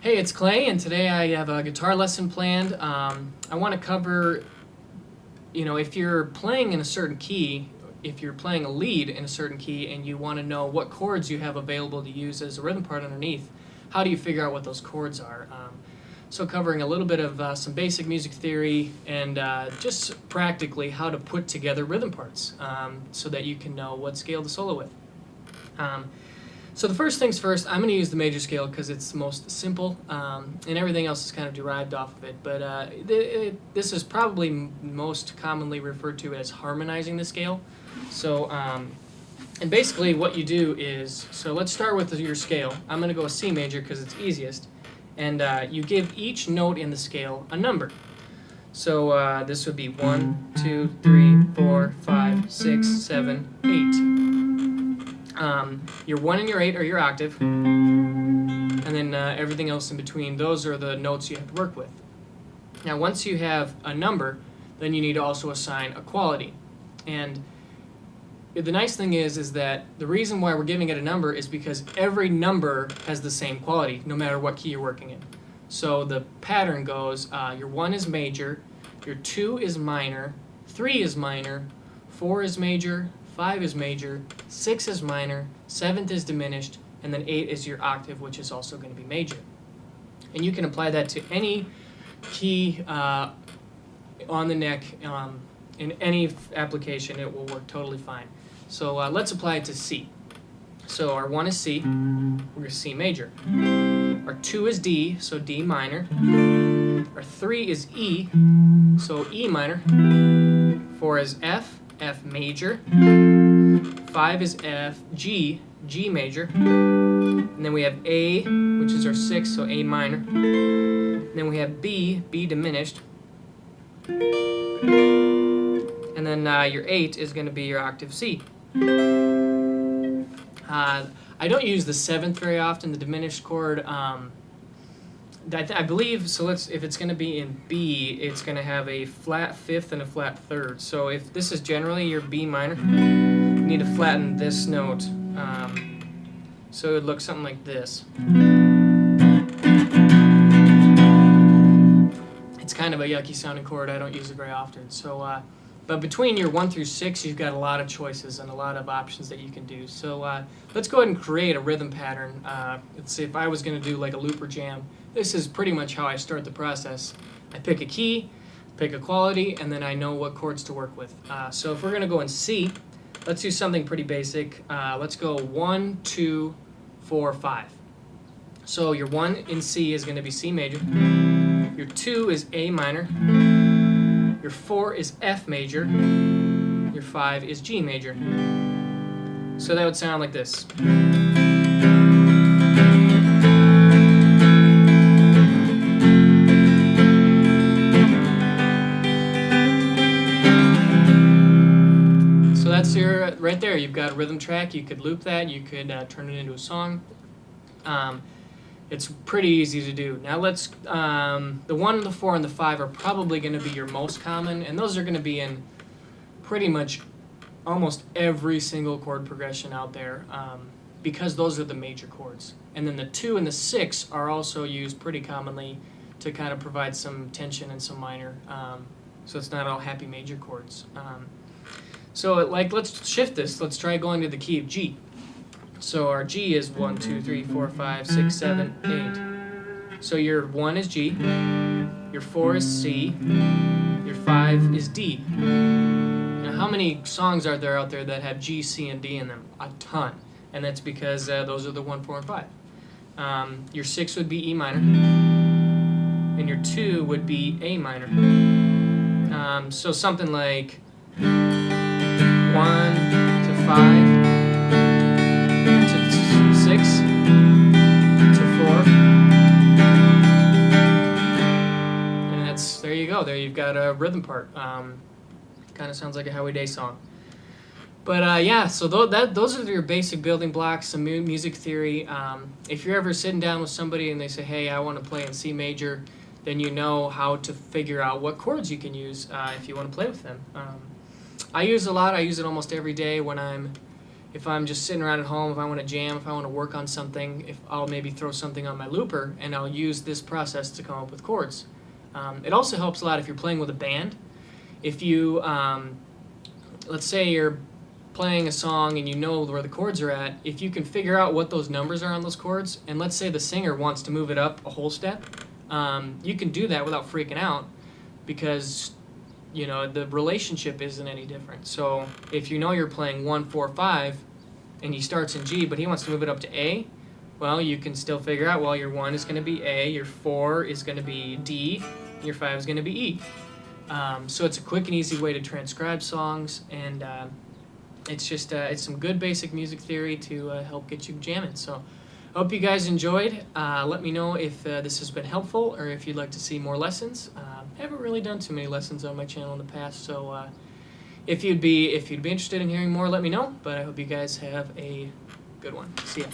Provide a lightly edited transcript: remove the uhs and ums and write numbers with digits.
Hey, it's Clay, and today I have a guitar lesson planned. I want to cover, if you're playing in a certain key, if you're playing a lead in a certain key and you want to know what chords you have available to use as a rhythm part underneath, how do you figure out what those chords are? So covering a little bit of some basic music theory and just practically how to put together rhythm parts so that you can know what scale to solo with. So the first things first, I'm going to use the major scale because it's the most simple, and everything else is kind of derived off of it. But this is probably most commonly referred to as harmonizing the scale. So, and basically what you do is, so let's start with your scale. I'm going to go with C major because it's easiest. And you give each note in the scale a number. So this would be 1, 2, 3, 4, 5, 6, 7, 8. Your 1 and your 8 are your octave, and then everything else in between, those are the notes you have to work with. Now once you have a number, then you need to also assign a quality. And the nice thing is that the reason why we're giving it a number is because every number has the same quality, no matter what key you're working in. So the pattern goes, your 1 is major, your 2 is minor, 3 is minor, 4 is major, 5 is major, 6 is minor, 7th is diminished, and then 8 is your octave, which is also going to be major. And you can apply that to any key on the neck in any application. It will work totally fine. So let's apply it to C. So our 1 is C, we're going to C major. Our 2 is D, so D minor. Our 3 is E, so E minor. 4 is F, F major. 5 is F, G, G major. And then we have A, which is our 6, so A minor. And then we have B, B diminished. And then your 8 is going to be your octave C. I don't use the 7th very often, the diminished chord. I believe, so if it's going to be in B, it's going to have a flat 5th and a flat 3rd. So if this is generally your B minor, you need to flatten this note. So it would look something like this. It's kind of a yucky sounding chord. I don't use it very often. So, but between your 1 through 6, you've got a lot of choices and a lot of options that you can do. So let's go ahead and create a rhythm pattern. Let's see, if I was going to do like a loop or jam, this is pretty much how I start the process. I pick a key, pick a quality, and then I know what chords to work with. So if we're going to go in C, let's do something pretty basic. Let's go 1, 2, 4, 5. So your 1 in C is going to be C major. Your 2 is A minor. Your 4 is F major. Your 5 is G major. So that would sound like this. So that's your, right there, you've got a rhythm track. You could loop that, you could turn it into a song. It's pretty easy to do. Now let's, the 1, the 4, and the 5 are probably going to be your most common, and those are going to be in pretty much almost every single chord progression out there because those are the major chords. And then the 2 and the 6 are also used pretty commonly to kind of provide some tension and some minor, so it's not all happy major chords. So let's shift this. Let's try going to the key of G. So our G is 1, 2, 3, 4, 5, 6, 7, 8. So your 1 is G, your 4 is C, your 5 is D. Now how many songs are there out there that have G, C, and D in them? A ton. And that's because those are the 1, 4, and 5. Your 6 would be E minor, and your 2 would be A minor. So something like 1 to 5, 6 to 4, and there you go. There you've got a rhythm part. Kind of sounds like a Howie Day song. But yeah, so those are your basic building blocks, some music theory. If you're ever sitting down with somebody and they say, hey, I want to play in C major, then you know how to figure out what chords you can use if you want to play with them. I use it a lot. I use it almost every day when if I'm just sitting around at home, if I want to jam, if I want to work on something, if I'll maybe throw something on my looper and I'll use this process to come up with chords. It also helps a lot if you're playing with a band. If you, let's say you're playing a song and you know where the chords are at, if you can figure out what those numbers are on those chords, and let's say the singer wants to move it up a whole step, you can do that without freaking out, because the relationship isn't any different. So if you know you're playing 1, 4, 5 and he starts in G but he wants to move it up to A, well, you can still figure out, well, your 1 is going to be A, your 4 is going to be D, your 5 is going to be E. So it's a quick and easy way to transcribe songs, and it's just it's some good basic music theory to help get you jamming. So I hope you guys enjoyed. Let me know if this has been helpful, or if you'd like to see more lessons. I haven't really done too many lessons on my channel in the past, so if you'd be interested in hearing more, let me know. But I hope you guys have a good one. See ya.